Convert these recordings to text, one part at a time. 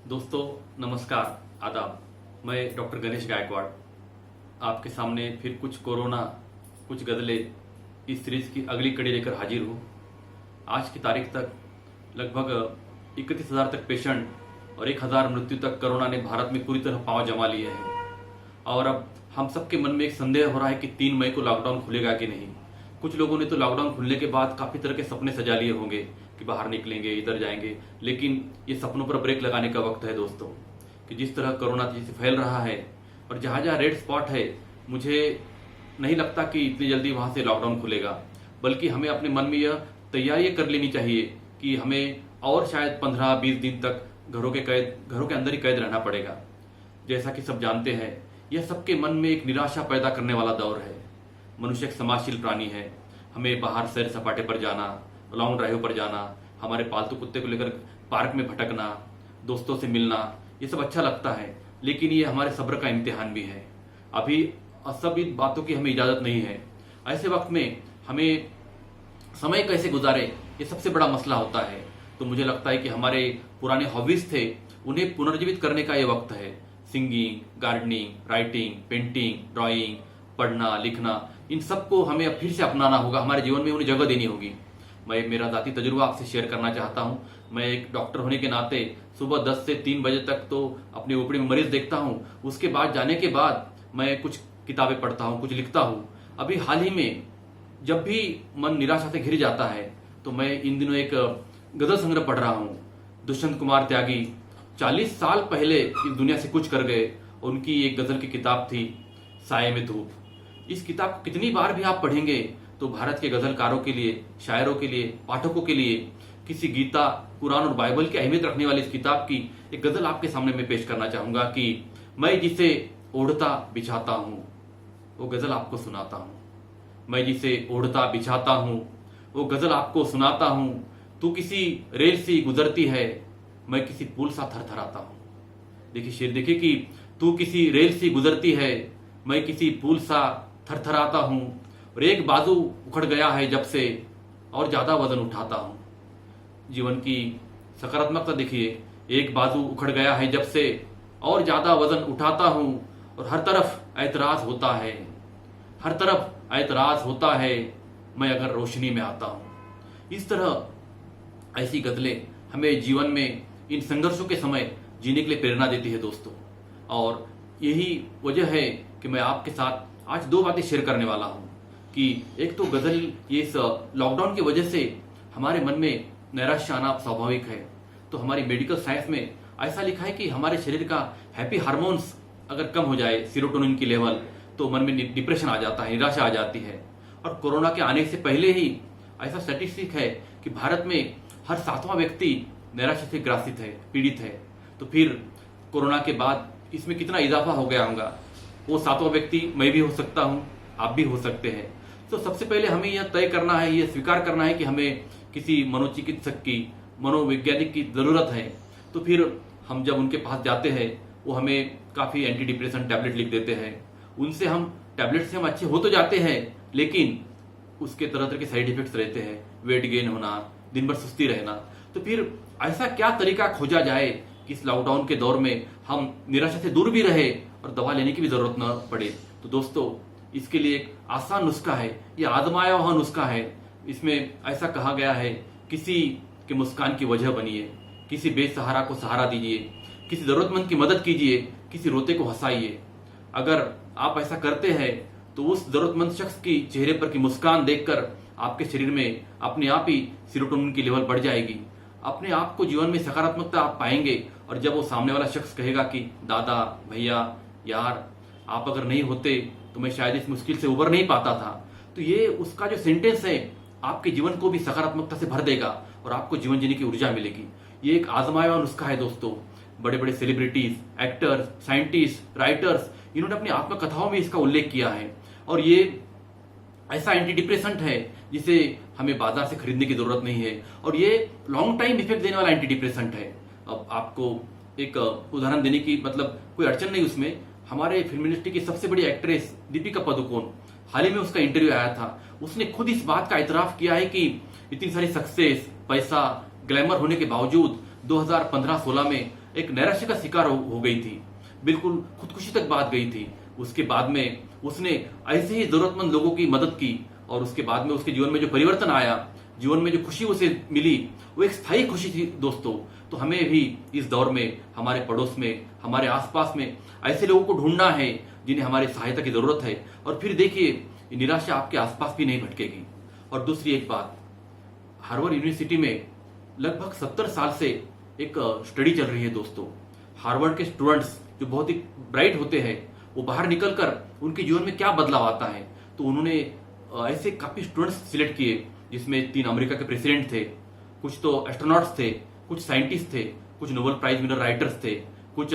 दोस्तों नमस्कार, आदाब। मैं डॉक्टर गणेश गायकवाड़ आपके सामने फिर कुछ कोरोना कुछ गजले इस सीरीज की अगली कड़ी लेकर हाजिर हूँ। आज की तारीख तक लगभग 31,000 तक पेशेंट और 1,000 मृत्यु तक कोरोना ने भारत में पूरी तरह पांव जमा लिए हैं। और अब हम सबके मन में एक संदेह हो रहा है कि 3 मई को लॉकडाउन खुलेगा कि नहीं। कुछ लोगों ने तो लॉकडाउन खुलने के बाद काफी तरह के सपने सजा लिए होंगे कि बाहर निकलेंगे, इधर जाएंगे, लेकिन ये सपनों पर ब्रेक लगाने का वक्त है दोस्तों। कि जिस तरह कोरोना तेजी से फैल रहा है और जहां जहां रेड स्पॉट है, मुझे नहीं लगता कि इतनी जल्दी वहां से लॉकडाउन खुलेगा। बल्कि हमें अपने मन में यह तैयारी कर लेनी चाहिए कि हमें और शायद 15-20 दिन तक घरों के अंदर ही कैद रहना पड़ेगा। जैसा कि सब जानते हैं, यह सबके मन में एक निराशा पैदा करने वाला दौर है। मनुष्य एक समाजशील प्राणी है। हमें बाहर सैर सपाटे पर जाना, लॉन्ग ड्राइव पर जाना, हमारे पालतू कुत्ते को लेकर पार्क में भटकना, दोस्तों से मिलना, ये सब अच्छा लगता है। लेकिन ये हमारे सब्र का इम्तिहान भी है। अभी सब इन बातों की हमें इजाजत नहीं है। ऐसे वक्त में हमें समय कैसे गुजारे, ये सबसे बड़ा मसला होता है। तो मुझे लगता है कि हमारे पुराने हॉबीज थे, उन्हें पुनर्जीवित करने का ये वक्त है। Singing, gardening, writing, painting, drawing, पढ़ना, लिखना, इन सबको हमें अब फिर से अपनाना होगा, हमारे जीवन में उन्हें जगह देनी होगी। मैं मेरा जाती तजुर्बा आपसे शेयर करना चाहता हूं। मैं एक डॉक्टर होने के नाते सुबह 10 से 3 बजे तक तो अपने ओपीडी में मरीज देखता हूं। उसके बाद जाने के बाद मैं कुछ किताबें पढ़ता हूं, कुछ लिखता हूं। अभी हाल ही में जब भी मन निराशा से घिर जाता है तो मैं इन दिनों एक गजल संग्रह पढ़ रहा हूं। दुष्यंत कुमार त्यागी 40 साल पहले इस दुनिया से कुछ कर गए। उनकी एक गजल की किताब थी साये में धूप। इस किताब को कितनी बार भी आप पढ़ेंगे तो भारत के गजलकारों के लिए, शायरों के लिए, पाठकों के लिए किसी गीता, कुरान और बाइबल की अहमियत रखने वाली इस किताब की एक गजल आपके सामने मैं पेश करना चाहूंगा कि मैं जिसे ओढ़ता बिछाता हूं वो गजल आपको सुनाता हूं। मैं जिसे ओढ़ता बिछाता हूं वो गजल आपको सुनाता हूं। तू किसी रेल से गुजरती है, मैं किसी पुल सा थरथराता हूं। देखिए शेर देखिए कि तू किसी रेल से गुजरती है, मैं किसी पुल सा थरथराता हूं। और एक बाजू उखड़ गया है जब से और ज्यादा वजन उठाता हूं। जीवन की सकारात्मकता देखिए, एक बाजू उखड़ गया है जब से और ज्यादा वजन उठाता हूं। और हर तरफ ऐतराज होता है, हर तरफ ऐतराज होता है, मैं अगर रोशनी में आता हूं। इस तरह ऐसी गजलें हमें जीवन में इन संघर्षों के समय जीने के लिए प्रेरणा देती है दोस्तों। और यही वजह है कि मैं आपके साथ आज 2 बातें शेयर करने वाला हूं। कि एक तो गजल, ये इस लॉकडाउन की वजह से हमारे मन में नैराश्य आना स्वाभाविक है। तो हमारी मेडिकल साइंस में ऐसा लिखा है कि हमारे शरीर का हैप्पी हार्मोन्स अगर कम हो जाए, सेरोटोनिन की लेवल, तो मन में डिप्रेशन आ जाता है, निराशा आ जाती है। और कोरोना के आने से पहले ही ऐसा स्टैटिस्टिक है कि भारत में हर 7वां व्यक्ति नैराश्य से ग्रसित है, पीड़ित है। तो फिर कोरोना के बाद इसमें कितना इजाफा हो गया होगा। वो 7वां व्यक्ति मैं भी हो सकता हूं, आप भी हो सकते हैं। तो सबसे पहले हमें यह तय करना है, यह स्वीकार करना है कि हमें किसी मनोचिकित्सक की, मनोवैज्ञानिक की जरूरत है। तो फिर हम जब उनके पास जाते हैं, वो हमें काफी एंटी डिप्रेशन टैबलेट लिख देते हैं। उनसे हम टैबलेट से हम अच्छे हो तो जाते हैं, लेकिन उसके तरह तरह के साइड इफेक्ट्स रहते हैं। वेट गेन होना, दिन भर सुस्ती रहना। तो फिर ऐसा क्या तरीका खोजा जाए कि इस लॉकडाउन के दौर में हम निराशा से दूर भी रहे और दवा लेने की भी जरूरत न पड़े। तो दोस्तों, इसके लिए एक आसान नुस्खा है, यह आजमाया हुआ नुस्खा है। इसमें ऐसा कहा गया है, किसी के मुस्कान की वजह बनिए, किसी बेसहारा को सहारा दीजिए, किसी जरूरतमंद की मदद कीजिए, किसी रोते को हंसाइए। अगर आप ऐसा करते हैं तो उस जरूरतमंद शख्स की चेहरे पर की मुस्कान देखकर आपके शरीर में अपने आप ही सेरोटोनिन की लेवल बढ़ जाएगी। अपने आप को जीवन में सकारात्मकता आप पाएंगे। और जब वो सामने वाला शख्स कहेगा कि दादा, भैया, यार, आप अगर नहीं होते तो मैं शायद इस मुश्किल से उबर नहीं पाता था, तो ये उसका जो सेंटेंस है आपके जीवन को भी सकारात्मकता से भर देगा और आपको जीवन जीने की ऊर्जा मिलेगी। ये एक आजमाया हुआ नुस्खा है दोस्तों। बड़े बड़े सेलिब्रिटीज, एक्टर्स, साइंटिस्ट, राइटर्स, इन्होंने अपनी आत्मकथाओं में इसका उल्लेख किया है। और ये ऐसा एंटी डिप्रेसेंट है जिसे हमें बाजार से खरीदने की जरूरत नहीं है। और ये लॉन्ग टाइम इफेक्ट देने वाला एंटी डिप्रेसेंट है। अब आपको एक उदाहरण देने की मतलब कोई अड़चन नहीं उसमें। हमारे फिल्म इंडस्ट्री की सबसे बड़ी एक्ट्रेस दीपिका पादुकोण, हाल ही में उसका इंटरव्यू आया था। उसने खुद इस बात का इतराफ किया है कि इतनी सारी सक्सेस, पैसा, ग्लैमर होने के बावजूद 2015-16 में एक नैराश्य का शिकार हो गई थी, बिल्कुल खुदकुशी तक बात गई थी। उसके बाद में उसने ऐसे ही जरूरतमंद लोगों की मदद की और उसके बाद में उसके जीवन में जो परिवर्तन आया, जीवन में जो खुशी उसे मिली, वो एक स्थायी खुशी थी दोस्तों। तो हमें भी इस दौर में हमारे पड़ोस में, हमारे आसपास में ऐसे लोगों को ढूंढना है जिन्हें हमारी सहायता की जरूरत है। और फिर देखिए निराशा आपके आसपास भी नहीं भटकेगी। और दूसरी एक बात, हार्वर्ड यूनिवर्सिटी में लगभग 70 साल से एक स्टडी चल रही है दोस्तों। हार्वर्ड के स्टूडेंट्स जो बहुत ही ब्राइट होते हैं, वो बाहर निकलकर उनके जीवन में क्या बदलाव आता है, तो उन्होंने ऐसे काफी स्टूडेंट्स सिलेक्ट किए जिसमें 3 अमेरिका के प्रेसिडेंट थे, कुछ तो एस्ट्रोनॉट्स थे, कुछ साइंटिस्ट थे, कुछ नोबेल प्राइज विनर राइटर्स थे, कुछ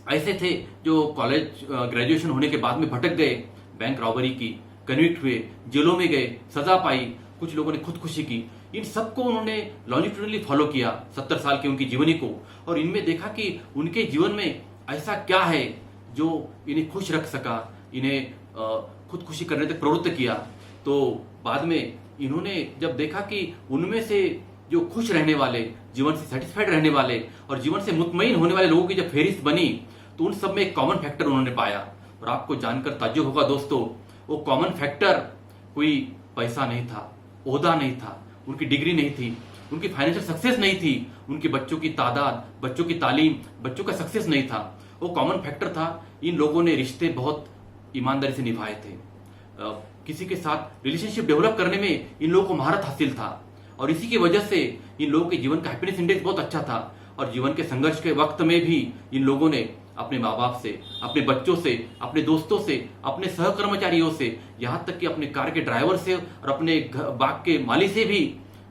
ऐसे थे जो कॉलेज ग्रेजुएशन होने के बाद में भटक गए, बैंक रॉबरी की, कन्विक्ट हुए, जेलों में गए, सजा पाई, कुछ लोगों ने खुदकुशी की। इन सबको उन्होंने लॉन्जिट्यूडनली फॉलो किया 70 साल की उनकी जीवनी को, और इनमें देखा कि उनके जीवन में ऐसा क्या है जो इन्हें खुश रख सका, इन्हें खुदकुशी करने तक प्रवृत्त किया। तो बाद में इन्होंने जब देखा कि उनमें से जो खुश रहने वाले, जीवन से सेटिस्फाइड रहने वाले और जीवन से मुतमईन होने वाले लोगों की जब फहरिस्त बनी, तो उन सब में एक कॉमन फैक्टर उन्होंने पाया। और आपको जानकर ताज्जुब होगा दोस्तों, वो कॉमन फैक्टर कोई पैसा नहीं था, ओहदा नहीं था, उनकी डिग्री नहीं थी, उनकी फाइनेंशियल सक्सेस नहीं थी, उनके बच्चों की तादाद, बच्चों की तालीम, बच्चों का सक्सेस नहीं था। वो कॉमन फैक्टर था, इन लोगों ने रिश्ते बहुत ईमानदारी से निभाए थे। किसी के साथ रिलेशनशिप डेवलप करने में इन लोगों को महारत हासिल था, और इसी की वजह से इन लोगों के जीवन का हैप्पीनेस इंडेक्स बहुत अच्छा था। और जीवन के संघर्ष के वक्त में भी इन लोगों ने अपने माँ बाप से, अपने बच्चों से, अपने दोस्तों से, अपने सहकर्मचारियों से, यहाँ तक कि अपने कार के ड्राइवर से और अपने बाग के माली से भी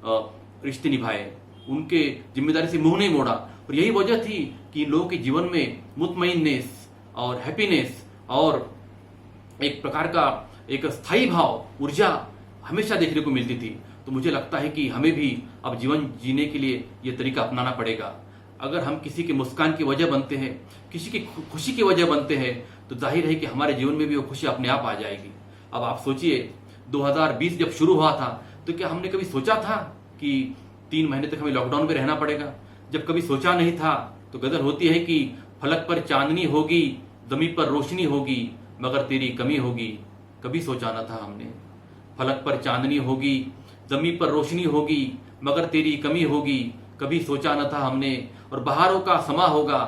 रिश्ते निभाए, उनके जिम्मेदारी से मुंह नहीं मोड़ा। और यही वजह थी कि इन लोगों के जीवन में मुतमईननेस और हैप्पीनेस और एक प्रकार का एक स्थायी भाव, ऊर्जा हमेशा देखने को मिलती थी। तो मुझे लगता है कि हमें भी अब जीवन जीने के लिए ये तरीका अपनाना पड़ेगा। अगर हम किसी की मुस्कान की वजह बनते हैं, किसी की खुशी की वजह बनते हैं, तो जाहिर है कि हमारे जीवन में भी वो खुशी अपने आप आ जाएगी। अब आप सोचिए 2020 जब शुरू हुआ था, तो क्या हमने कभी सोचा था कि 3 महीने तक हमें लॉकडाउन में रहना पड़ेगा? जब कभी सोचा नहीं था तो गदर होती है कि फलक पर चांदनी होगी, जमी पर रोशनी होगी, मगर तेरी कमी होगी, कभी सोचा न था हमने। फलक पर चांदनी होगी, जमी पर रोशनी होगी, मगर तेरी कमी होगी, कभी सोचा न था हमने। और बहारों का समा होगा,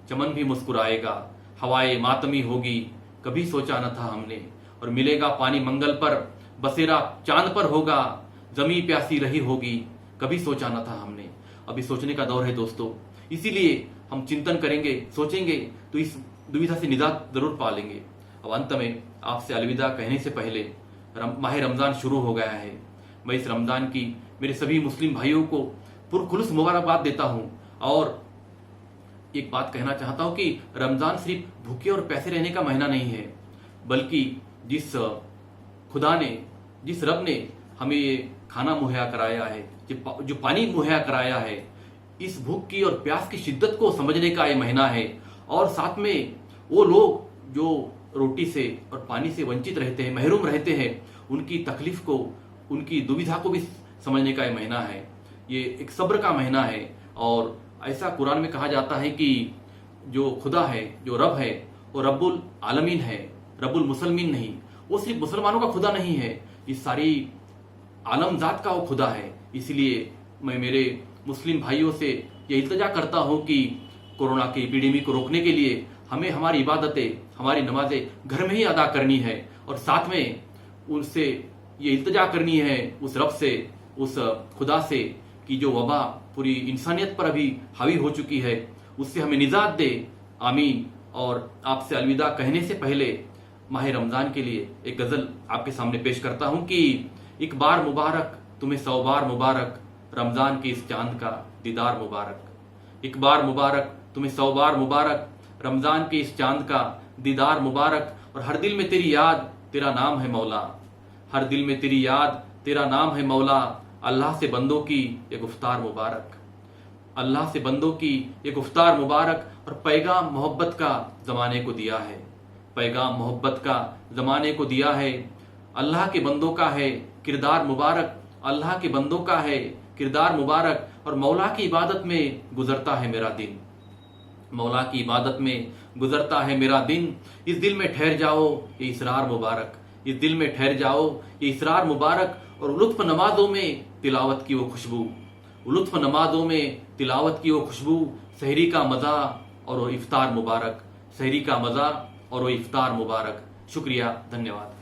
चमन भी मुस्कुराएगा, हवाएं मातमी होगी, कभी सोचा न था हमने। और मिलेगा पानी मंगल पर, बसेरा चांद पर होगा, जमी प्यासी रही होगी, कभी सोचा न था हमने। अभी सोचने का दौर है दोस्तों, इसीलिए हम चिंतन करेंगे, सोचेंगे तो इस दुविधा से निजात जरूर पा लेंगे। अब अंत में आपसे अलविदा कहने से पहले माह रमजान शुरू हो गया है। मैं इस रमजान की मेरे सभी मुस्लिम भाइयों को पुरखुलूस मुबारकबाद देता हूं, और एक बात कहना चाहता हूं कि रमजान सिर्फ भूखे और पैसे रहने का महीना नहीं है, बल्कि जिस खुदा ने, जिस रब ने हमें ये खाना मुहैया कराया है, जो पानी मुहैया कराया है, इस भूख की और प्यास की शिद्दत को समझने का ये महीना है। और साथ में वो लोग जो रोटी से और पानी से वंचित रहते हैं, महरूम रहते हैं, उनकी तकलीफ को, उनकी दुविधा को भी समझने का ये महीना है। ये एक सब्र का महीना है। और ऐसा कुरान में कहा जाता है कि जो खुदा है, जो रब है, वो रब्बुल आलमीन है, रब्बुल मुसलमीन नहीं। वो सिर्फ मुसलमानों का खुदा नहीं है, इस सारी आलमजात का वो खुदा है। इसलिए मैं मेरे मुस्लिम भाइयों से ये इल्तिजा करता हूँ कि कोरोना की एपिडेमिक को रोकने के लिए हमें हमारी इबादतें, हमारी नमाजें घर में ही अदा करनी है, और साथ में उनसे ये इल्तिजा करनी है उस रब से, उस खुदा से कि जो वबा पूरी इंसानियत पर अभी हावी हो चुकी है, उससे हमें निजात दे। आमीन। और आपसे अलविदा कहने से पहले माह रमजान के लिए एक गजल आपके सामने पेश करता हूं कि एक बार मुबारक तुम्हें 100 बार मुबारक, रमजान के इस चांद का दीदार मुबारक। एक बार मुबारक तुम्हें 100 बार मुबारक, रमजान के इस चांद का दीदार मुबारक। और हर दिल में तेरी याद, तेरा नाम है मौला, हर दिल में तेरी याद, तेरा नाम है मौला। अल्लाह से बंदों की ये गुफ्तार मुबारक, अल्लाह से बंदों की ये गुफ्तार मुबारक। और पैगाम मोहब्बत का जमाने को दिया है, पैगाम मोहब्बत का जमाने को दिया है। अल्लाह के बंदों का है किरदार मुबारक, अल्लाह के बंदों का है किरदार मुबारक। और मौला की इबादत में गुजरता है मेरा दिन, मौला की इबादत में गुजरता है मेरा दिन। इस दिल में ठहर जाओ ये इसरार मुबारक, इस दिल में ठहर जाओ ये इसरार मुबारक। और लुत्फ नमाजों में तिलावत की वो खुशबू, लुत्फ नमाजों में तिलावत की वो खुशबू। सहरी का मज़ा और वो इफ्तार मुबारक, सहरी का मज़ा और वो इफ्तार मुबारक। शुक्रिया, धन्यवाद।